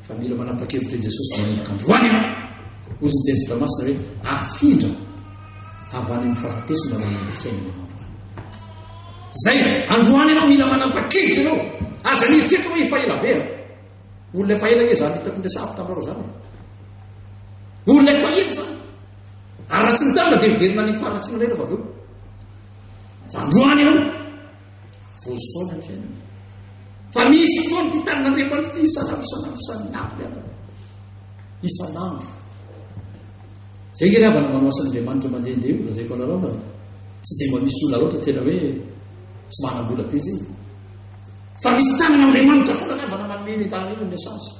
fa mila manapa-kevitra Jesosy manomboka androany ianao ozy ny teny Tomasina hoe afindra avy any amin'ny fahafatesina manana fisainana androany zay androany ianao mila manapa-kevitra ianao aza nieritreritra hoe efa ela be olona efa ela e zany hitako ndresafo taminareo zany olona efa ela zany ary raha tsy mitana dia miverina ny faratsina rena fa aveo fa androany ianao vozy foana ny fiainana fa misy foana ty tanin'Andriamanitra ty isanandro isanandro zay kely avana manao asan'Andriamanitra mandehandeha olona zay koa lalao fa tsy dia mba misy olona loatra tena hoe tsy manam-bola be zay fa misy tanin'Andriamanitra foana avana manome tany io ny essence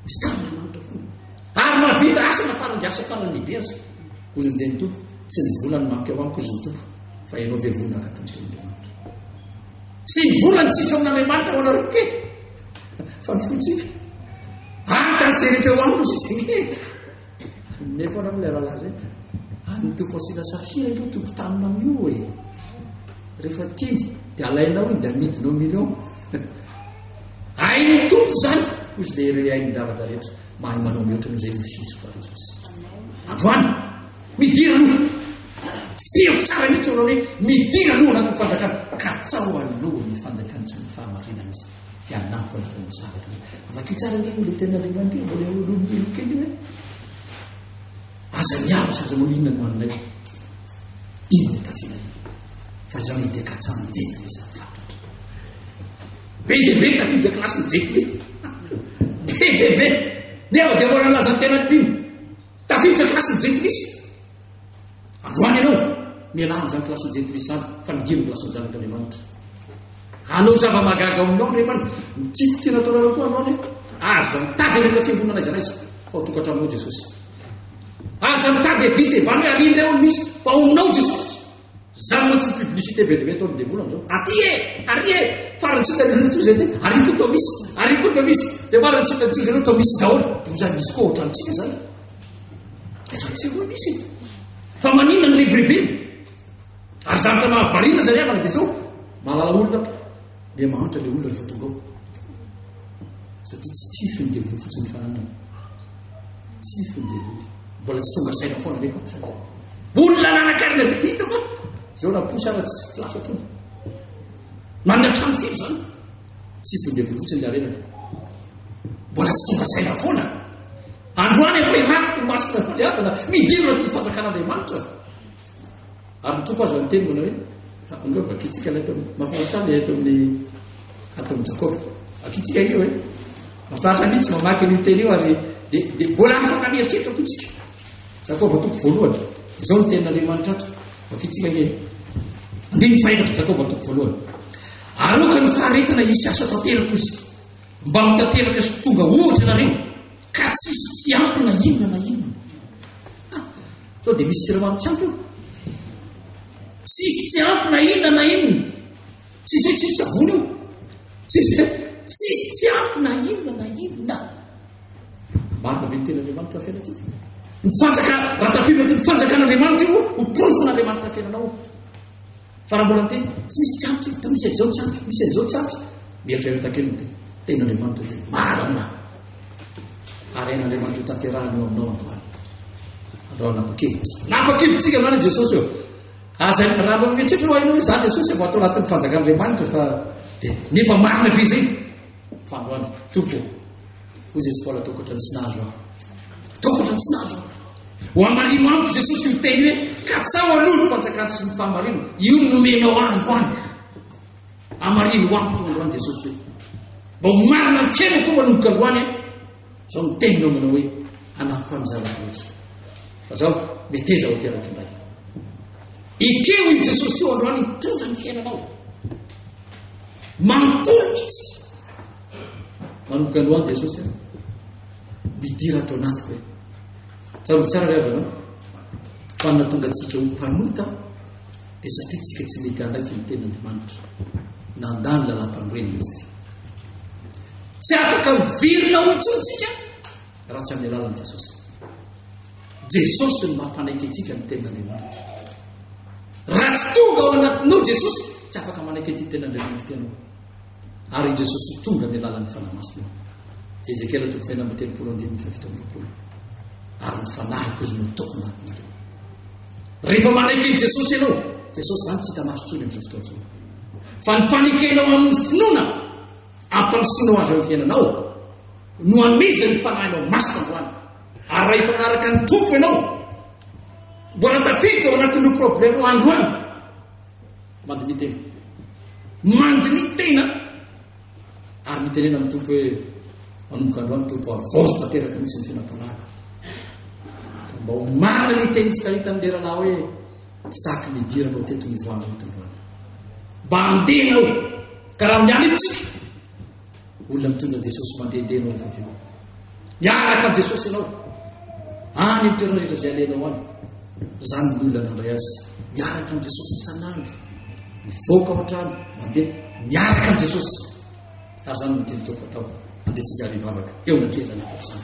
misy tanin'Andriamanitra foana ary mavita asa nafarandiasa farany lehibe azy ozy ny teny tompo tsy ny volany manky ao amiko izy ny tompo fa ianao ve volana ka tonyten'Andriamanitra sy ny volany tsisy amin'Andriamanitra ao anareo ke fa ny fotsika antaseretra eo amiko sisy nefa na amin'ilay rahalahy zay any tompo asina safira io tompo tanina amin'io e rehefa tiny dia alainao iny dia amidinao million hainy tompo zany ozy le hainy davatra rehetra mahay manao mihoatra n'izay mosisy fa Jesosy androany midira aloha tsy tiako tsara mihitsy anao hoe midira aloha anatin'ny fanjakana ka tsao aloha ny fanjakana sy ny fahamarinana izy dia anampy anareo ny zavatra avakio tsara nge le ten'Andriamanitra mbola olombelo kely hoe aza miava saza maminona no aminay ino ny tafina iny fa zany dia katsana jetily izy fatratra be dia be tafidra klasy ny jetily be dia be nefa dia mbola nalaza ny tena mpino tafidra klasy ny jetlisy androany ianao mialahany zany klasy ny jetlisy zany fa midiro ny klasy ny zanak'Andriamanitra anao zava-magaga aminao Andriamanitra mitsiko tena ataonareo koa androany aza mitady rehefa fiangonana izy anaizy fa ho tokatranao Jesosy aza mitady visy evany hoe alindray olo misy fa ominao Jesosy zany mantsy ny publicité be dia be ataony devola am'izao aty e ary e farantsita natoy zay ty ariko tao misy dia farantsita natoy zay tao misy daholo toy zany misy koa ohatrantsika zany tsy hoe misy fa manina ny ribiribe ary zavatra mahavarina zany avana dia zao malala olona dia mahantra le olona rehefa tonga ao satria tsy tifiny devoly fotsiny fananana tifiny devoly mbola tsy tonga saina foana rehefa olona nanakarina hitako zao naposy ara tsy lasa tony manana trano firy zany tifiny devoly fotsiny le arenana mbola tsy tonga saina foana androany apa iratiko masina le adana midirona ty fanjakan'Andriamanitra ary ny tompo azo ny teny manao hoe angao vakitsika le atao mahafinaritra le atao amin'ny Jakoba akitsika io hoe mahafinaritra mihitsy mamaky io teny io ary dia mbola afaka mieritreritra ko itsika Jakoba toko voalohany izao ny tenin'Andriamanitra ato akitsika io andiny faefatra Jakoba toko voalohany aloka ny faharetina isy asa tanterako izy mba mitanteraka sy tonga ohatra nareo ka tsisy tsy ampy na inona na inona sao dia misy siramamy tsy ampy io tsisy tsy ampy na inona na inona tsisy hoe tsisy savony io tsisy tsy ampy na inona na inona marina ve ny ten'Andriamanitra ny fiainatsika ny fanjaka raha tafirina ty ny fanjakan'Andriamanitra io ho porofon'Andriamanitra ny fiainanao fa raha mbola ny teny tsy misy tsy ampy ta misy an'izao tsy ampy misy an'izao tsy ampy mieritrereta kely ny ten'Andriamanitra dia marina ary ain'Andriamanitra ho tanterahany eo aminao androany napakevitra napakevitsika zany Jesosy eo aza raha mieritreritra ho hainao zany Jesosy mbo atao anatin'ny fanjakan'Andriamanitra fa nefa marina ve zay fa androany tompo hoy Jesosy Paoly atokatra ny tsy nahazo aho atokatra ny tsy nahazo aho ho amarino amiko Jesosy io teny hoe katsao aloha ny fanjakany sy ny fahamarino io nomenao androany amarino amiko androany Jesosy hoe mba ho marina ny fiainako manomboka androany zao ny teninao manao hoe anampy amin'zava-rehetra fa zao meteza ho teraka indray ekeo i Jesosy io androany mitondra ny fiainanao manontolo mihitsy manomboka androany Jesosy midira atao anatiko hoe tsaroko tsara re avanao fa natonga antsika ho mpanota dia satria tsika tsy mety andraiky ny ten'Andriamanitra nandany lalam-panorena izy tsy afaka mivirina ho intsontsika raha tsy amin'ny alalan'i Jesosy Jesosy ny mampanaiky antsika ny ten'Andriamanitra raha tsy tonga ao anatinao Jesosy tsy afaka manaiky ty ten'Andriamanitra tenao ary Jesosy tonga amin'ny alalan'ny fanahy-masina Ezekiel toko faina amby telopolo andininy fafito amby roapolo ary ny fanahiko izy no toko anatinareo rehefa manaiky ny Jesosy ianao Jesosy zany tsy hita maso tsony amin'izao fotoana zao fa ny fanekenao amin'ny finoana ampandrosinao azy amin'ny fiainanao no ameza ny fanahinao masina androany ary raha efa manaraka ny tompo ianao mbola tafiditra ao anatin'io problème o androany mandiny tena mandiny tena ary mitenena amin'ny tompo hoe manomboka androany tompo avozo tanteraka misy ny fiainam-panahy mba ho marina ny teny fitahitan'ny lerana hoe tsy tahaky nidiranao teto nivoana hitandroany mba andehanao ka raha miany itsika olona mitondra Jesosy mandehandehanao nyvaveo miaraka amin'ny Jesosy ianao any ny toerana rehetra zay alenao any zany ny olona nandray azy miaraka amin'ny Jesosy isan'andro mivoaka ao an-trano mandeha miaraka amin'ny Jesosy ary zany ny teny toko atao andetsika rivavaka eo natrelana fotsany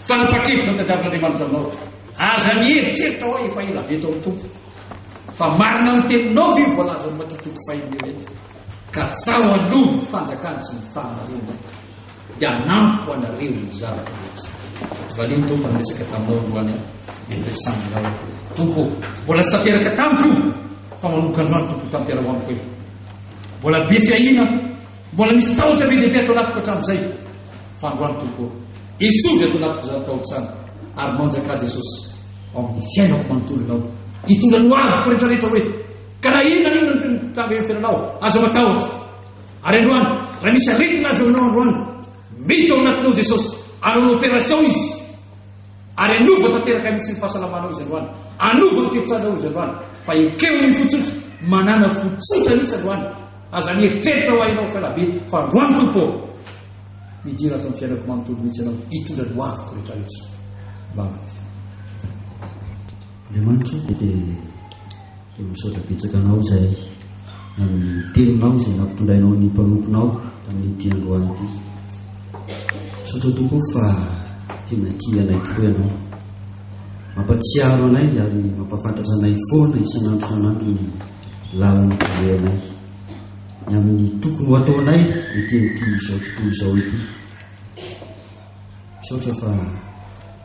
fa nipakevitra ny tadiavin'Andriamanitra aminao aza mieritreritra hoe efa ela veto amin'ny tompo fa marina ny teninao vio voalaza ny matotoko fahiny hoe ka tsao aloha ny fanjakany sy ny fahamarina dia anampo anareo ny zavatra rehetra valiny tompo anesaka taminao androany dia miresanao tompo mbola tsy tanteraka tamiko fa manomboka androany tompo tantera ho amiko hoe mbola be fiahina mbola misy tahotra be dehibe atao anatiko hatramin'izay fa androany tompo isovy atao anatiko zany tahotra zany ary manjaka Jesosy ao amin'ny fiainako manontolonao hitondra no aviko rehetrarehetra hoe ka raha inona inona tambe fiainanao aza matahotra ary androany raha misy aretina azy aminao androany mety ao anatinao Jesosy anao opération izy ary anova tanteraka mitsy ny fahasalamanao izy androany anova ny ketsanao izy androany fa ekeo ny fotsotra manana fotsotra mihitsy androany aza mieritreritra ho hainao fialabe fa androany tompo midira atao amin'ny fiainako manontolo mihitsy ianao hitondra no aviko rehetrarehetra Andriamanitra dia misaotra betsaka anao izay amin'ny teninao izay nampitondrainao ny mpanomponao tamin'ny ity androany ity. Misaotra tompo fa tena tia anay tokoa ianao mampatsiaro anay ary mampafantatra anay foana isan'andro san'andro ny lalana anay ny amin'ny tokony ho ataonay ity izao tontolo izao ity. Misaotra fa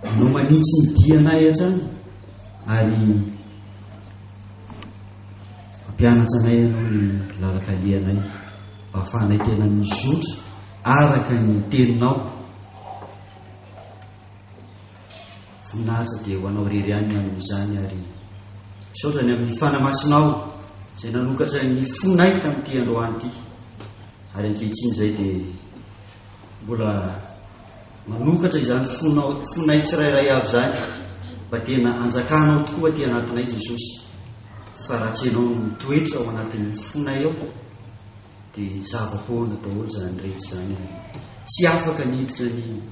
anao manitsy ny dianay hatrany ary mampianatra anay ianao ny lalakalianay mba ahafahanay tena mizotra araka ny teninao. Voninahitra dia ho anao rery ihany amin'izany ary misaotra ny amin'ny fanamasinao izay nanokatra ny fonay tamin'ity androany ity ary ankehitriny izay dia mbola manokatra izany fonay tsirairay avy izany mba tena anjakanao tokoa aty anatinay Jesosy. Fa raha tsy ianao mitoetra ao anatin'ny fonay ao dia zava-poana daholo izany rehetra izany, tsy afaka niditra ny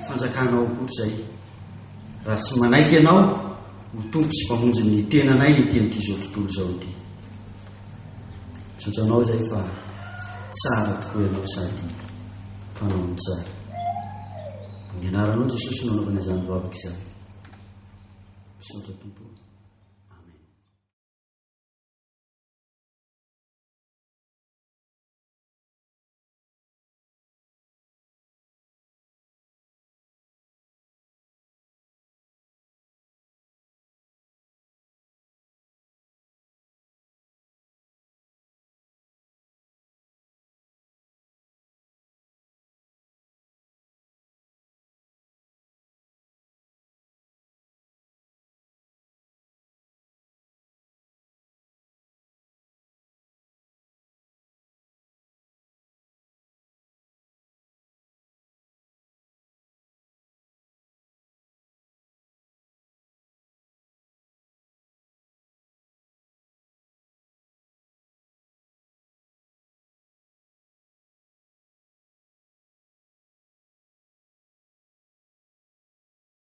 fanjakanao akory izay raha tsy manaiky ianao ho tompo sy mpamonjy ny tenanay ety amin'ity izao tontolo izao ity. Misaotra anao izay fa tsara tokoa ianao sady mpanao ny tsara. Amin'ny anaranao Jesosy no anaovana izany vavaka izany. Misaotra Tompo.